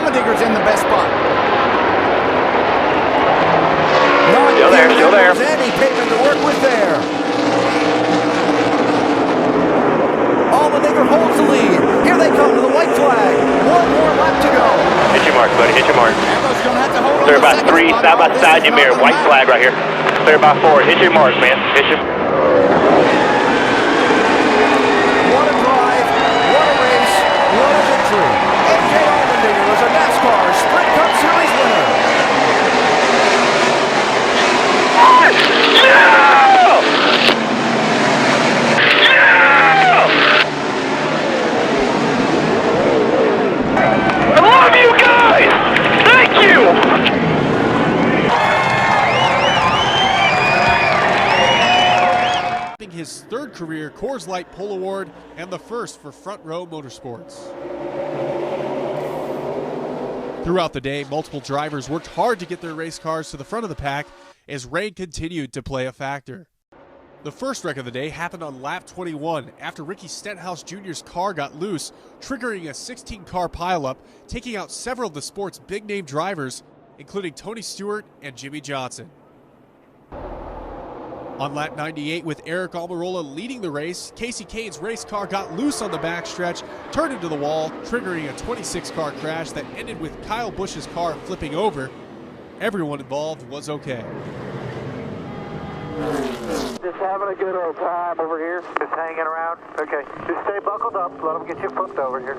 Allmendinger's in the best spot. Still there. Any pavement to work with there. Allmendinger holds the lead. Here they come to the white flag. One more lap to go. Hit your mark, buddy. Hit your mark. Ambrose gonna have to hold They're on about 3, side by side your mirror. White flag right here. They're about 4. Hit your mark, man. Hit your. What a drive. What a race. What a victory. A.J. Allmendinger was a Nascar Sprint Cup Series winner. I love you guys! Thank you! His third career Coors Light Pole Award and the first for Front Row Motorsports. Throughout the day, multiple drivers worked hard to get their race cars to the front of the pack as rain continued to play a factor. The first wreck of the day happened on lap 21 after Ricky Stenhouse Jr.'s car got loose, triggering a 16-car pileup, taking out several of the sport's big-name drivers, including Tony Stewart and Jimmy Johnson. On lap 98, with Eric Almirola leading the race, Casey Kane's race car got loose on the backstretch, turned into the wall, triggering a 26-car crash that ended with Kyle Busch's car flipping over. Everyone involved was okay. Just having a good old time over here. Just hanging around. Okay. Just stay buckled up. Let them get you flipped over here.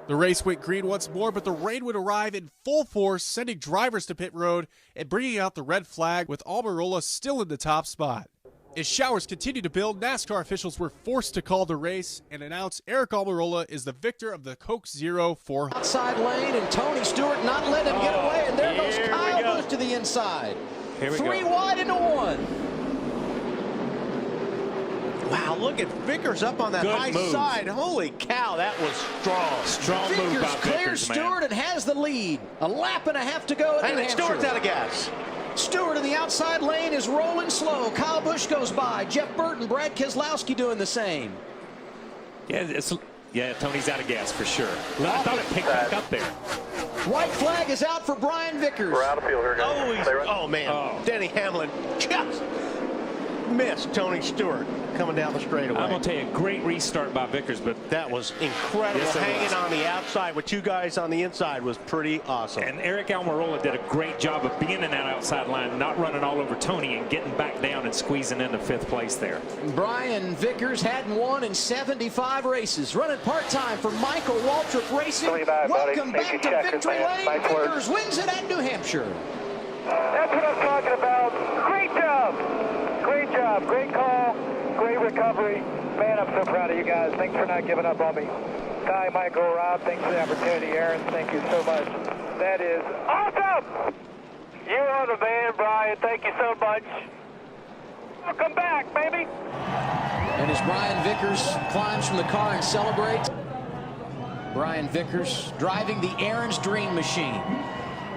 The race went green once more, but the rain would arrive in full force, sending drivers to pit road and bringing out the red flag with Almirola still in the top spot. As showers continued to build, NASCAR officials were forced to call the race and announce Eric Almirola is the victor of the Coke Zero 400. Outside lane, and Tony Stewart not letting him get away, and there goes Kyle Busch to the inside. Three wide into one. Wow, look at Vickers up on that high side. Holy cow, that was strong. Strong move by Vickers, Stewart, and has the lead. A lap and a half to go. And Stewart's out of gas. Stewart in the outside lane is rolling slow. Kyle Busch goes by. Jeff Burton, Brad Keselowski doing the same. Yeah, Tony's out of gas for sure. Well, I thought it picked back up there. White flag is out for Brian Vickers. We're out of field here, guys. Oh man, Denny Hamlin just missed Tony Stewart coming down the straightaway. I'm going to tell you, a great restart by Vickers, but that was incredible. Yes, hanging on the outside with two guys on the inside was pretty awesome. And Eric Almirola did a great job of being in that outside line, not running all over Tony and getting back down and squeezing into fifth place there. Brian Vickers hadn't won in 75 races. Running part-time for Michael Waltrip Racing. Welcome back to Victory Lane. Vickers wins it at New Hampshire. That's what I'm talking about. Great job. Great job. Great call. Great recovery. Man, I'm so proud of you guys. Thanks for not giving up on me. Ty, Michael, Rob, thanks for the opportunity. Aaron, thank you so much. That is awesome. You are the man, Brian. Thank you so much. Welcome back, baby. And as Brian Vickers climbs from the car and celebrates, Brian Vickers driving the Aaron's Dream Machine.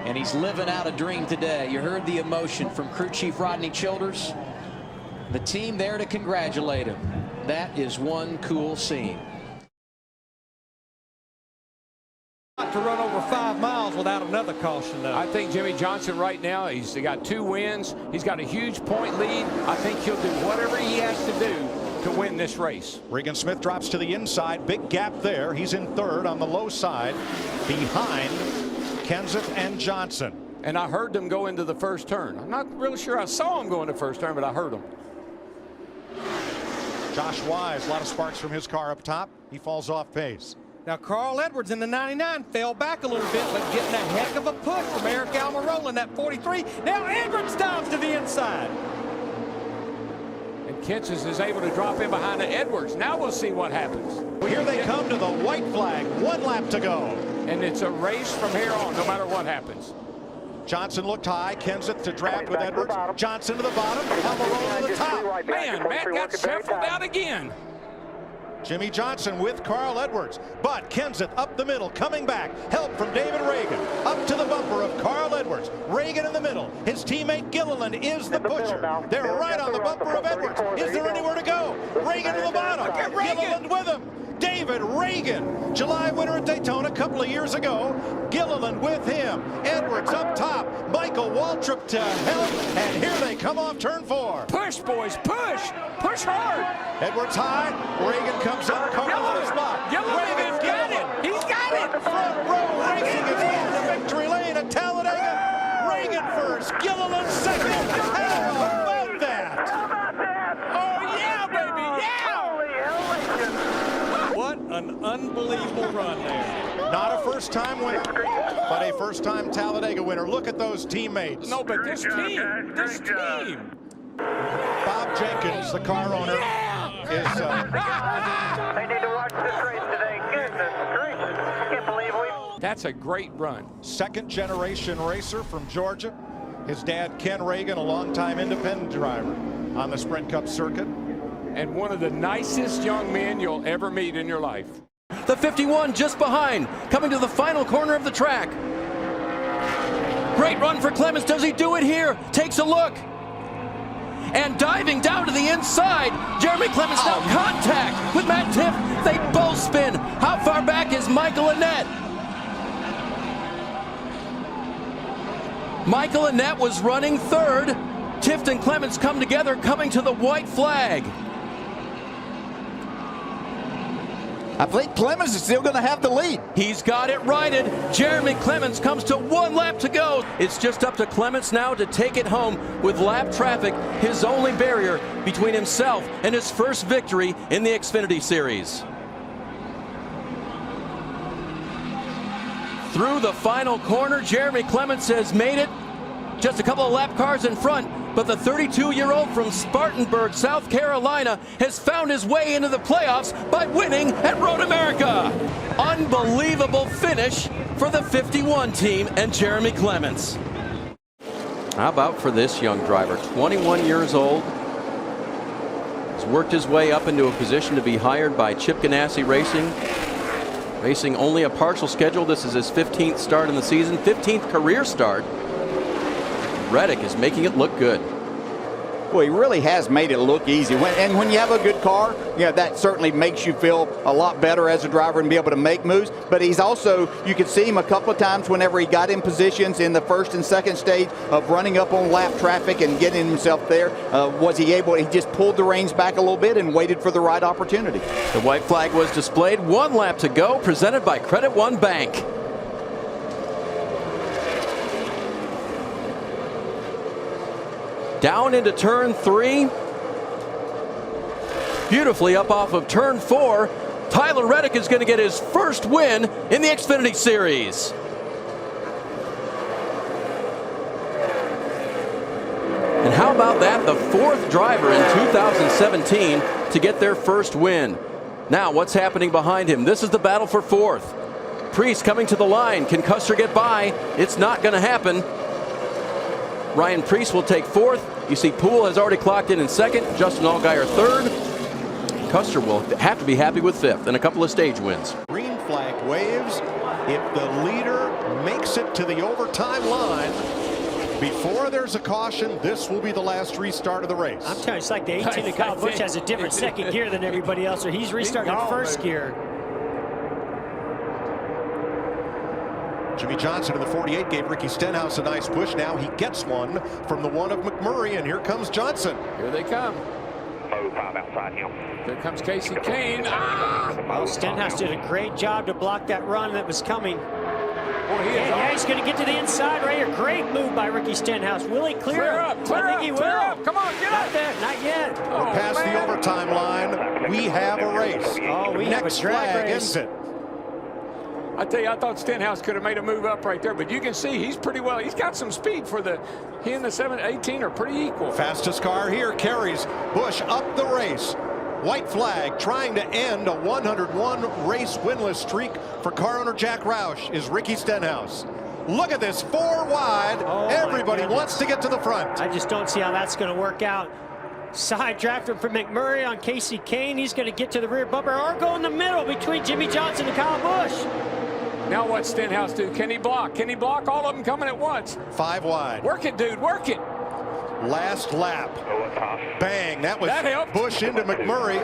And he's living out a dream today. You heard the emotion from crew chief Rodney Childers. The team there to congratulate him. That is one cool scene. To run over 5 miles without another caution, though. I think Jimmy Johnson right now, he's got 2 wins. He's got a huge point lead. I think he'll do whatever he has to do to win this race. Regan Smith drops to the inside. Big gap there. He's in third on the low side behind Kenseth and Johnson. And I heard them go into the first turn. I'm not really sure I saw him go into the first turn, but I heard them. Josh Wise, a lot of sparks from his car up top. He falls off pace. Now, Carl Edwards in the 99 fell back a little bit, but getting a heck of a push from Eric Almirola in that 43. Now Edwards dives to the inside. And Kenseth is able to drop in behind the Edwards. Now we'll see what happens. Here they come to the white flag. 1 lap to go. And it's a race from here on, no matter what happens. Johnson looked high. Kenseth to draft with Edwards. Johnson to the bottom. Almirola to the top. Man, Matt got shuffled out again. Jimmy Johnson with Carl Edwards. But Kenseth up the middle, coming back. Help from David Reagan. Up to the bumper of Carl Edwards. Reagan in the middle. His teammate Gilliland is the pusher. They're right on the bumper of Edwards. Is there anywhere to go? Reagan to the bottom. Gilliland with him. David David Reagan, July winner at Daytona a couple of years ago. Gilliland with him. Edwards up top. Michael Waltrip to help. And here they come off turn 4. Push, boys, push. Push hard. Edwards high. Reagan comes up. Carl on his block. Reagan's got it. He's got it. Front row racing is in the victory lane at Talladega. Reagan first. Gilliland second. How about that? Oh, yeah, baby, yeah! What an unbelievable run there. Not a first-time winner, but a first-time Talladega winner. Look at those teammates. No, but this team. Bob Jenkins, the car owner, is... They need to watch this race today. Goodness gracious. I can't believe we... That's a great run. second-generation racer from Georgia. His dad, Ken Reagan, a longtime independent driver on the Sprint Cup circuit. And one of the nicest young men you'll ever meet in your life. The 51 just behind, coming to the final corner of the track. Great run for Clements. Does he do it here? Takes a look. And diving down to the inside, Jeremy Clements now contact with Matt Tiff. They both spin. How far back is Michael Annett? Michael Annett was running third. Tift and Clements come together, coming to the white flag. I think Clements is still going to have the lead. He's got it righted. Jeremy Clements comes to 1 lap to go. It's just up to Clements now to take it home with lap traffic, his only barrier between himself and his first victory in the Xfinity Series. Through the final corner, Jeremy Clements has made it. Just a couple of lap cars in front, but the 32-year-old from Spartanburg, South Carolina, has found his way into the playoffs by winning at Road America. Unbelievable finish for the 51 team and Jeremy Clements. How about for this young driver, 21 years old. He's worked his way up into a position to be hired by Chip Ganassi Racing. Racing only a partial schedule. This is his 15th start in the season, 15th career start. Reddick is making it look good. Well, he really has made it look easy. And when you have a good car, that certainly makes you feel a lot better as a driver and be able to make moves. But he's also, you could see him a couple of times whenever he got in positions in the first and second stage of running up on lap traffic and getting himself there. He just pulled the reins back a little bit and waited for the right opportunity. The white flag was displayed. 1 lap to go, presented by Credit One Bank. Down into turn 3. Beautifully up off of turn 4. Tyler Reddick is going to get his first win in the Xfinity Series. And how about that? The 4th driver in 2017 to get their first win. Now, what's happening behind him? This is the battle for 4th. Priest coming to the line. Can Custer get by? It's not going to happen. Ryan Priest will take 4th. You see Poole has already clocked in 2nd. Justin Allgaier 3rd. Custer will have to be happy with 5th and a couple of stage wins. Green flag waves. If the leader makes it to the overtime line before there's a caution, this will be the last restart of the race. I'm telling you, it's like the 18 of Kyle Busch has a different second gear than everybody else, or he's restarting first gear. Jimmy Johnson in the 48 gave Ricky Stenhouse a nice push. Now he gets one from the one of McMurray, and here comes Johnson. Here they come. 05 outside him. Here comes Casey Kane. Well, Stenhouse did a great job to block that run that was coming. Boy, he's going to get to the inside right here. Great move by Ricky Stenhouse. Will he clear up? I think he will. Come on, get up there. Not yet. We're past the overtime line. We have a race. Oh, we Next have a drag flag race. ends it. I tell you, I thought Stenhouse could have made a move up right there, but you can see he's pretty well. He's got some speed for he and the 718 are pretty equal. Fastest car here carries Busch up the race. White flag trying to end a 101 race winless streak for car owner Jack Roush is Ricky Stenhouse. Look at this, 4 wide. Everybody wants to get to the front. I just don't see how that's going to work out. Side drafter for McMurray on Casey Kane. He's going to get to the rear bumper or go in the middle between Jimmy Johnson and Kyle Busch. Now what's Stenhouse do? Can he block? Can he block all of them coming at once? 5 wide. Work it, dude. Work it. Last lap. Bang. That helped. Busch into McMurray.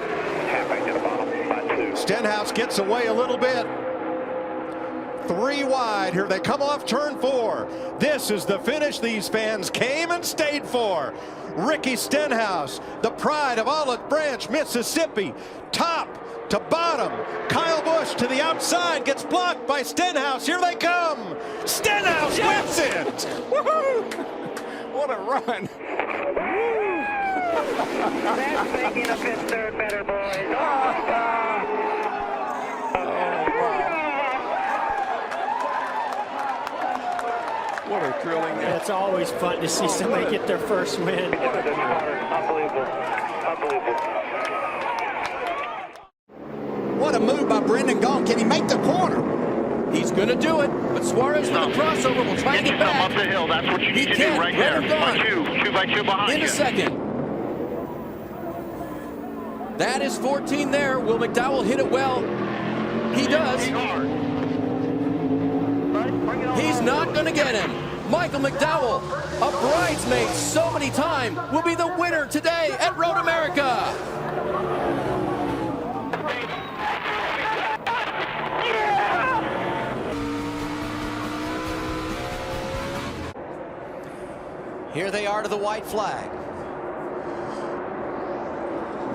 Halfway to the bottom by 2. Stenhouse gets away a little bit. 3 wide. Here they come off turn 4. This is the finish these fans came and stayed for. Ricky Stenhouse, the pride of Olive Branch, Mississippi, top to bottom. Kyle Busch to the outside, gets blocked by Stenhouse. Here they come. Stenhouse wins it. Woohoo! What a run. That's making a fifth third better, boys. What a thrilling game. It's always fun to see somebody get their first win. Unbelievable. Unbelievable. What a move by Brendan Gaughan. Can he make the corner? He's going to do it, but Suarez with a crossover will try and get back. Up the hill. That's what you need to do right there. 2 by 2 behind you. In a second. That is 14 there. Will McDowell hit it well? He does. He's not going to get him. Michael McDowell, a bridesmaid so many times, will be the winner today at Road America. Here they are to the white flag.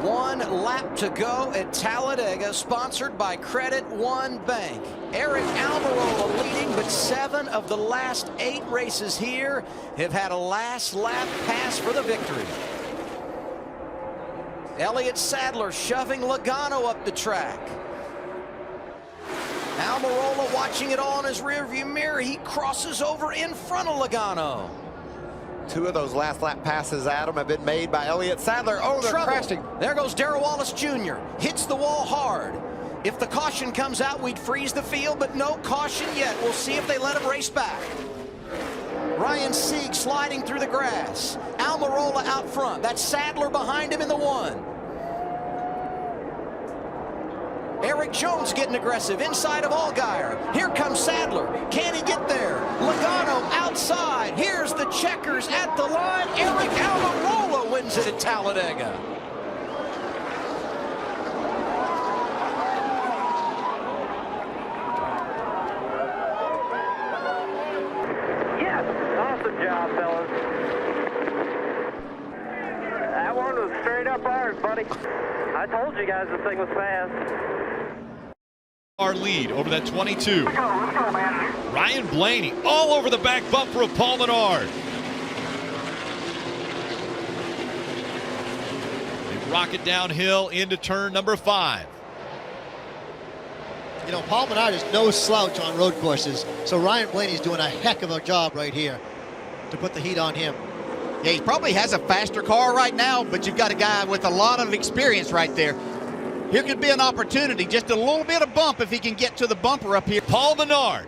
1 lap to go at Talladega, sponsored by Credit One Bank. Eric Almirola leading, but 7 of the last 8 races here have had a last lap pass for the victory. Elliott Sadler shoving Logano up the track. Almirola watching it all in his rearview mirror. He crosses over in front of Logano. 2 of those last lap passes, Adam, have been made by Elliott Sadler. Oh, they're crashing. There goes Darrell Wallace Jr. Hits the wall hard. If the caution comes out, we'd freeze the field, but no caution yet. We'll see if they let him race back. Ryan Sieg sliding through the grass. Almirola out front. That's Sadler behind him in the 1. Eric Jones getting aggressive inside of Allgaier. Here comes Sadler. Can he get there? Logano outside. Here's the checkers at the line. Eric Almirola wins it at Talladega. Yes, awesome job, fellas. That one was straight up ours, buddy. I told you guys this thing was fast. Our lead over that 22. Let's go, man. Ryan Blaney all over the back bumper of Paul Menard. They rocket downhill into turn number 5. You know, Paul Menard is no slouch on road courses, so Ryan Blaney's doing a heck of a job right here to put the heat on him. Yeah, he probably has a faster car right now, but you've got a guy with a lot of experience right there. Here could be an opportunity, just a little bit of bump if he can get to the bumper up here. Paul Menard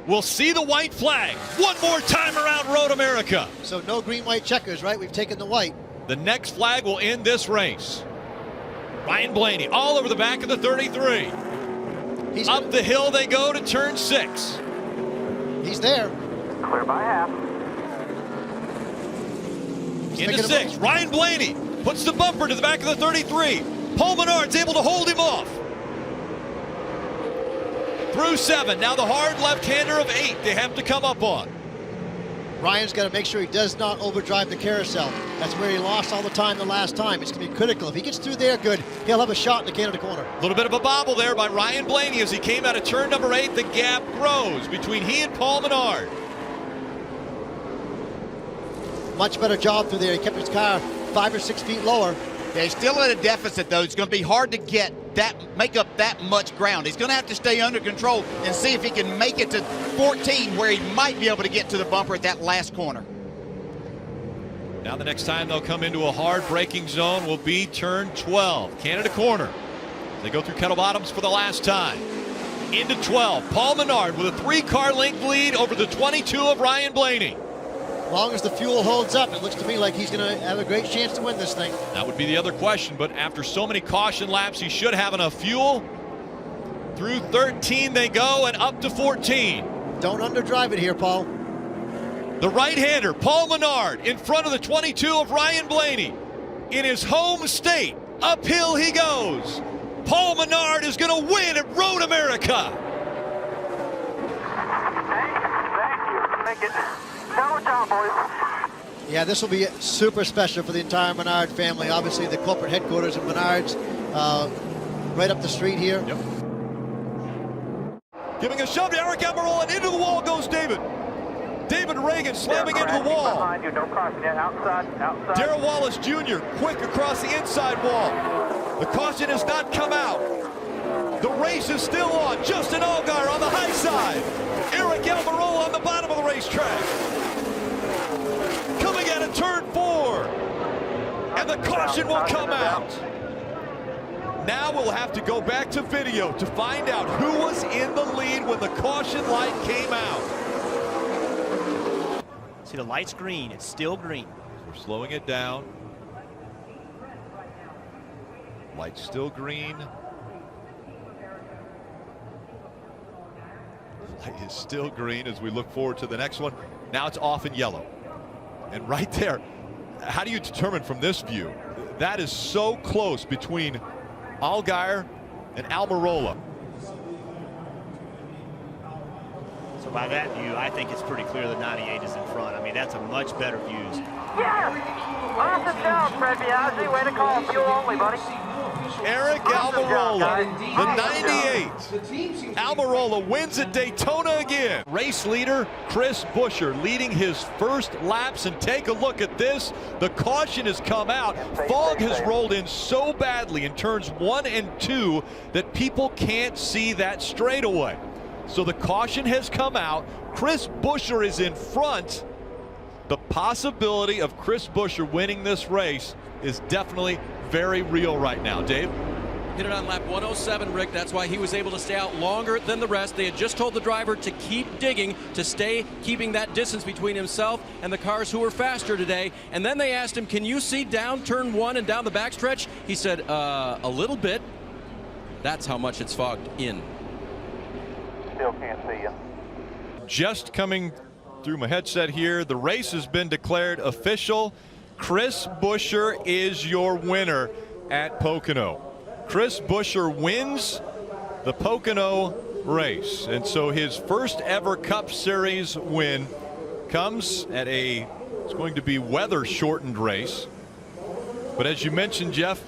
will see the white flag one more time around Road America. So no green, white checkers, right? We've taken the white. The next flag will end this race. Ryan Blaney all over the back of the 33. Up the hill they go to turn 6. He's there. Clear by half. Into 6. Ryan Blaney puts the bumper to the back of the 33. Paul Menard's able to hold him off. Through 7. Now the hard left-hander of 8 they have to come up on. Ryan's got to make sure he does not overdrive the carousel. That's where he lost all the time the last time. It's going to be critical. If he gets through there good, he'll have a shot in the Canada corner. A little bit of a bobble there by Ryan Blaney as he came out of turn number 8. The gap grows between he and Paul Menard. Much better job through there. He kept his car 5 or 6 feet lower. Yeah, he's still at a deficit, though. It's going to be hard to make up that much ground. He's going to have to stay under control and see if he can make it to 14, where he might be able to get to the bumper at that last corner. Now the next time they'll come into a hard braking zone will be turn 12, Canada corner. They go through Kettle Bottoms for the last time. Into 12, Paul Menard with a 3-car length lead over the 22 of Ryan Blaney. As long as the fuel holds up, it looks to me like he's going to have a great chance to win this thing. That would be the other question, but after so many caution laps, he should have enough fuel. Through 13 they go and up to 14. Don't underdrive it here, Paul. The right-hander, Paul Menard, in front of the 22 of Ryan Blaney. In his home state, uphill he goes. Paul Menard is going to win at Road America. Thank you. Good job, boys. Yeah, this will be super special for the entire Menard family. Obviously, the corporate headquarters of Menard's right up the street here. Yep. Giving a shove to Eric Almirola, and into the wall goes David. David Reagan slamming into the wall. Behind you, no caution yet. Outside. Darrell Wallace Jr. quick across the inside wall. The caution has not come out. The race is still on. Justin Allgaier on the high side. Eric Almirola on the bottom of the racetrack. Coming out of turn 4. And the caution will come out. Now we'll have to go back to video to find out who was in the lead when the caution light came out. See, the light's green. It's still green. We're slowing it down. Light's still green. Light is still green as we look forward to the next one. Now it's off in yellow. And right there, how do you determine from this view? That is so close between Allgaier and Almirola. So by that view, I think it's pretty clear the 98 is in front. I mean, that's a much better view. Yeah! Awesome job, Fred Biaggi. Way to call. Fuel only, buddy. Eric Almirola, the 98. Almirola wins at Daytona again. Race leader Chris Buescher leading his first laps, and take a look at this. The caution has come out. Fog has rolled in so badly in turns 1 and 2 that people can't see that straightaway. So the caution has come out. Chris Buescher is in front. The possibility of Chris Buescher winning this race is definitely very real right now. Dave? Hit it on lap 107, Rick. That's why he was able to stay out longer than the rest. They had just told the driver to keep digging, to stay keeping that distance between himself and the cars who were faster today. And then they asked him, can you see down turn 1 and down the backstretch? He said, a little bit. That's how much it's fogged in. Still can't see you. Just coming through my headset here, the race has been declared official. Chris Buescher is your winner at Pocono. Chris Buescher wins the Pocono race, and so his first ever Cup Series win comes at it's going to be weather shortened race. But as you mentioned, Jeff,